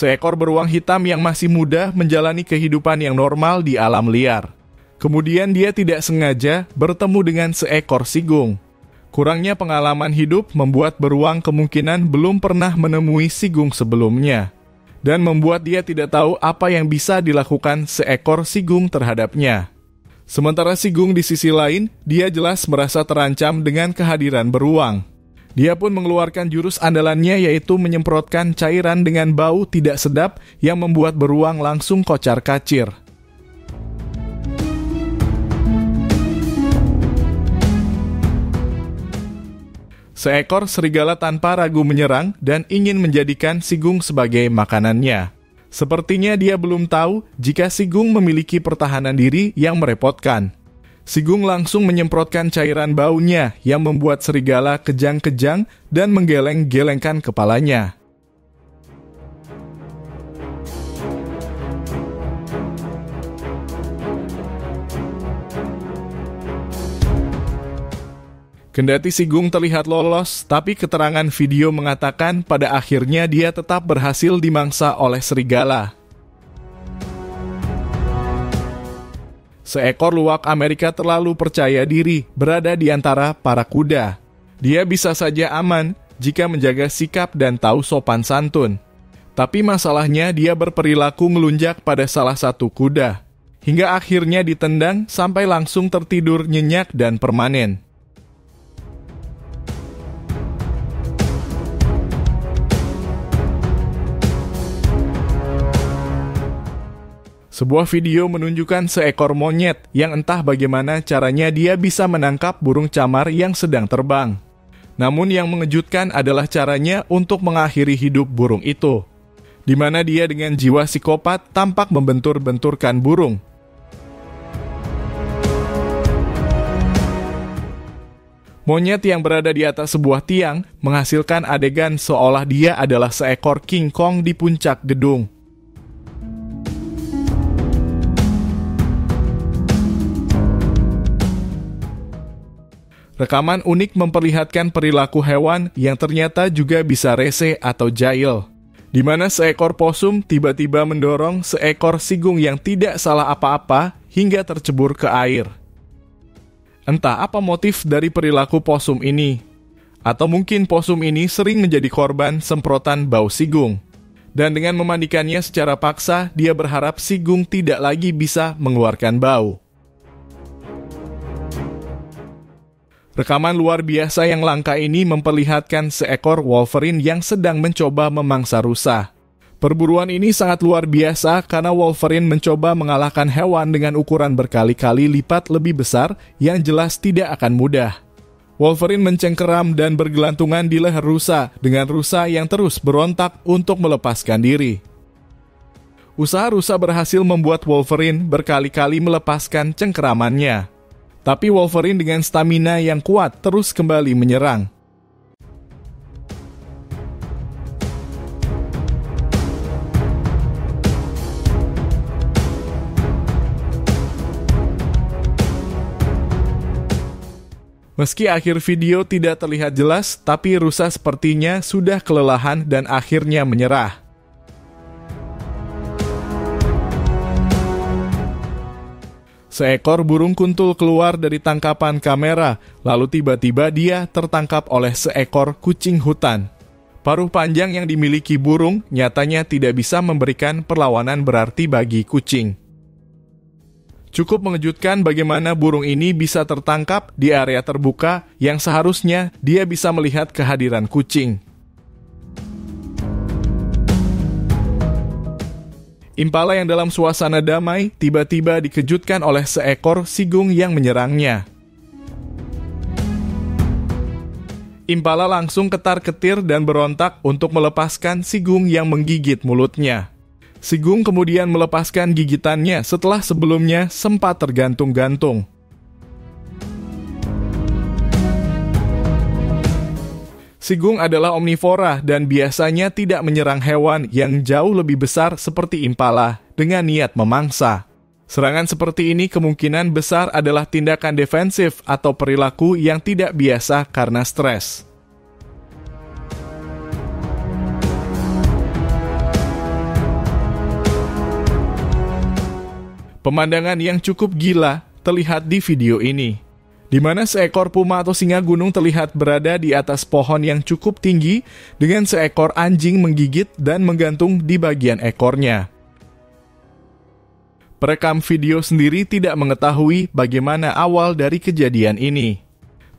seekor beruang hitam yang masih muda menjalani kehidupan yang normal di alam liar. Kemudian dia tidak sengaja bertemu dengan seekor sigung. Kurangnya pengalaman hidup membuat beruang kemungkinan belum pernah menemui sigung sebelumnya, dan membuat dia tidak tahu apa yang bisa dilakukan seekor sigung terhadapnya. Sementara sigung di sisi lain, dia jelas merasa terancam dengan kehadiran beruang. Dia pun mengeluarkan jurus andalannya, yaitu menyemprotkan cairan dengan bau tidak sedap yang membuat beruang langsung kocar-kacir. Seekor serigala tanpa ragu menyerang dan ingin menjadikan sigung sebagai makanannya. Sepertinya dia belum tahu jika sigung memiliki pertahanan diri yang merepotkan. Sigung langsung menyemprotkan cairan baunya yang membuat serigala kejang-kejang dan menggeleng-gelengkan kepalanya. Kendati sigung terlihat lolos, tapi keterangan video mengatakan pada akhirnya dia tetap berhasil dimangsa oleh serigala. Seekor luwak Amerika terlalu percaya diri berada di antara para kuda. Dia bisa saja aman jika menjaga sikap dan tahu sopan santun. Tapi masalahnya dia berperilaku melunjak pada salah satu kuda, hingga akhirnya ditendang sampai langsung tertidur nyenyak dan permanen. Sebuah video menunjukkan seekor monyet yang entah bagaimana caranya dia bisa menangkap burung camar yang sedang terbang. Namun yang mengejutkan adalah caranya untuk mengakhiri hidup burung itu, di mana dia dengan jiwa psikopat tampak membentur-benturkan burung. Monyet yang berada di atas sebuah tiang menghasilkan adegan seolah dia adalah seekor King Kong di puncak gedung. Rekaman unik memperlihatkan perilaku hewan yang ternyata juga bisa rese atau jahil, di mana seekor posum tiba-tiba mendorong seekor sigung yang tidak salah apa-apa hingga tercebur ke air. Entah apa motif dari perilaku posum ini, atau mungkin posum ini sering menjadi korban semprotan bau sigung, dan dengan memandikannya secara paksa, dia berharap sigung tidak lagi bisa mengeluarkan bau. Rekaman luar biasa yang langka ini memperlihatkan seekor Wolverine yang sedang mencoba memangsa rusa. Perburuan ini sangat luar biasa karena Wolverine mencoba mengalahkan hewan dengan ukuran berkali-kali lipat lebih besar yang jelas tidak akan mudah. Wolverine mencengkeram dan bergelantungan di leher rusa dengan rusa yang terus berontak untuk melepaskan diri. Usaha rusa berhasil membuat Wolverine berkali-kali melepaskan cengkeramannya. Tapi Wolverine dengan stamina yang kuat terus kembali menyerang. Meski akhir video tidak terlihat jelas, tapi rusa sepertinya sudah kelelahan dan akhirnya menyerah. Seekor burung kuntul keluar dari tangkapan kamera, lalu tiba-tiba dia tertangkap oleh seekor kucing hutan. Paruh panjang yang dimiliki burung nyatanya tidak bisa memberikan perlawanan berarti bagi kucing. Cukup mengejutkan bagaimana burung ini bisa tertangkap di area terbuka yang seharusnya dia bisa melihat kehadiran kucing. Impala yang dalam suasana damai tiba-tiba dikejutkan oleh seekor sigung yang menyerangnya. Impala langsung ketar-ketir dan berontak untuk melepaskan sigung yang menggigit mulutnya. Sigung kemudian melepaskan gigitannya setelah sebelumnya sempat tergantung-gantung. Sigung adalah omnivora dan biasanya tidak menyerang hewan yang jauh lebih besar seperti impala dengan niat memangsa. Serangan seperti ini kemungkinan besar adalah tindakan defensif atau perilaku yang tidak biasa karena stres. Pemandangan yang cukup gila terlihat di video ini, di mana seekor puma atau singa gunung terlihat berada di atas pohon yang cukup tinggi dengan seekor anjing menggigit dan menggantung di bagian ekornya. Perekam video sendiri tidak mengetahui bagaimana awal dari kejadian ini.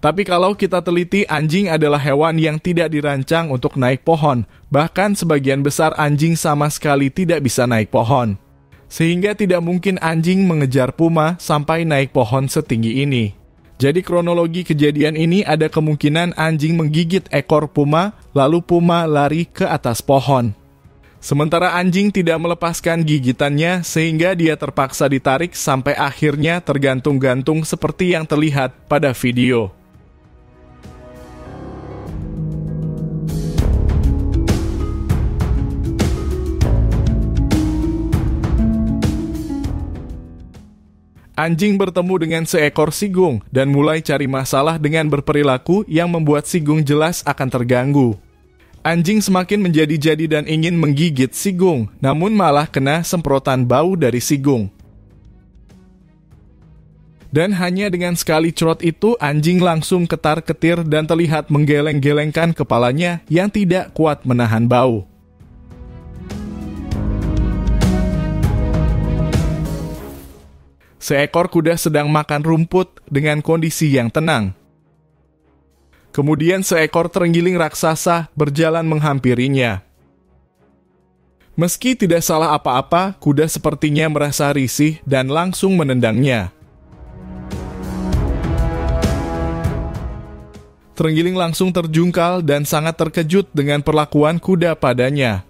Tapi kalau kita teliti, anjing adalah hewan yang tidak dirancang untuk naik pohon. Bahkan sebagian besar anjing sama sekali tidak bisa naik pohon. Sehingga tidak mungkin anjing mengejar puma sampai naik pohon setinggi ini. Jadi kronologi kejadian ini ada kemungkinan anjing menggigit ekor puma, lalu puma lari ke atas pohon. Sementara anjing tidak melepaskan gigitannya sehingga dia terpaksa ditarik sampai akhirnya tergantung-gantung seperti yang terlihat pada video. Anjing bertemu dengan seekor sigung dan mulai cari masalah dengan berperilaku yang membuat sigung jelas akan terganggu. Anjing semakin menjadi-jadi dan ingin menggigit sigung, namun malah kena semprotan bau dari sigung. Dan hanya dengan sekali cerot itu, anjing langsung ketar-ketir dan terlihat menggeleng-gelengkan kepalanya yang tidak kuat menahan bau. Seekor kuda sedang makan rumput dengan kondisi yang tenang. Kemudian seekor terenggiling raksasa berjalan menghampirinya. Meski tidak salah apa-apa, kuda sepertinya merasa risih dan langsung menendangnya. Terenggiling langsung terjungkal dan sangat terkejut dengan perlakuan kuda padanya.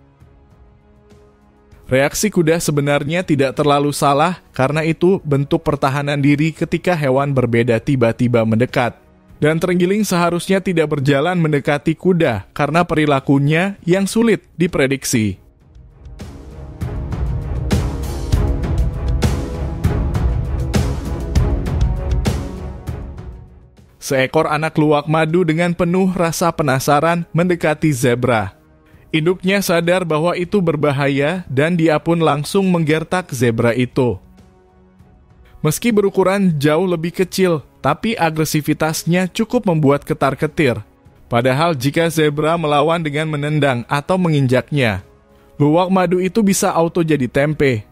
Reaksi kuda sebenarnya tidak terlalu salah karena itu bentuk pertahanan diri ketika hewan berbeda tiba-tiba mendekat. Dan terenggiling seharusnya tidak berjalan mendekati kuda karena perilakunya yang sulit diprediksi. Seekor anak luwak madu dengan penuh rasa penasaran mendekati zebra. Induknya sadar bahwa itu berbahaya dan dia pun langsung menggertak zebra itu. Meski berukuran jauh lebih kecil, tapi agresivitasnya cukup membuat ketar-ketir. Padahal jika zebra melawan dengan menendang atau menginjaknya, luwak madu itu bisa auto jadi tempe.